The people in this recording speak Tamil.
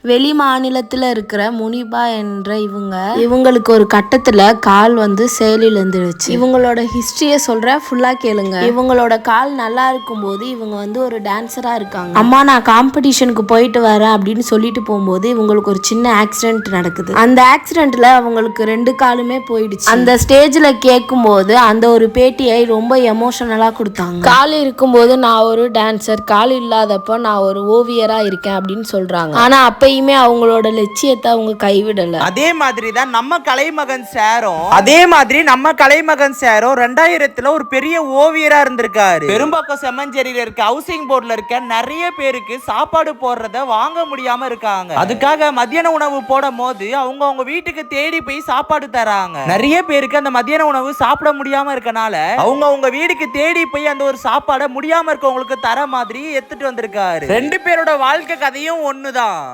வெளி மாநிலத்துல இருக்கிற முனிபா என்ற இவங்களுக்கு ஒரு கட்டத்துல கால் செயலில் இருந்துருச்சு. இவங்களோட ஹிஸ்டரிய சொல்ற ஃபுல்லா கேளுங்க. இவங்களோட கால் நல்லா இருக்கும் போது இவங்க ஒரு டான்சரா இருக்காங்க. அம்மா நான் காம்படிஷனுக்கு போயிட்டு வரேன் அப்படின்னு சொல்லிட்டு போகும்போது இவங்களுக்கு ஒரு சின்ன ஆக்சிடென்ட் நடக்குது. அந்த ஆக்சிடென்ட்ல அவங்களுக்கு 2 காலுமே போயிடுச்சு. அந்த ஸ்டேஜ்ல கேட்கும் போது அந்த ஒரு பேட்டியை ரொம்ப எமோஷனலா கொடுத்தாங்க. கால் இருக்கும்போது நான் ஒரு டான்சர், கால் இல்லாதப்ப நான் ஒரு ஓவியரா இருக்கேன் அப்படின்னு சொல்றாங்க. ஆனா அப்பயுமே அவங்களோட லட்சியத்தை அவங்க கைவிடல. அதே மாதிரி தான் நம்ம கலைமகன் சாரும் 2000 ஒரு பெரிய ஓவியரா இருந்திருக்காரு. பெரும்பாக்கம் செம்மஞ்சேரியில இருக்க ஹவுசிங் போர்ட்ல இருக்க நிறைய பேருக்கு சாப்பாடு போடுறத வாங்க முடியாம இருக்காங்க. அதுக்காக மத்தியான உணவு போடும் போது அவங்க வீட்டுக்கு தேடி போய் சாப்பாடு தராங்க. நிறைய பேருக்கு அந்த மத்தியான உணவு சாப்பிட முடியாம இருக்கனால அவங்க வீட்டுக்கு தேடி போய் அந்த ஒரு சாப்பாடை முடியாம இருக்கவங்களுக்கு தர மாதிரி எடுத்துட்டு வந்திருக்காரு. 2 பேரோட வாழ்க்கை கதையும் ஒண்ணுதான்.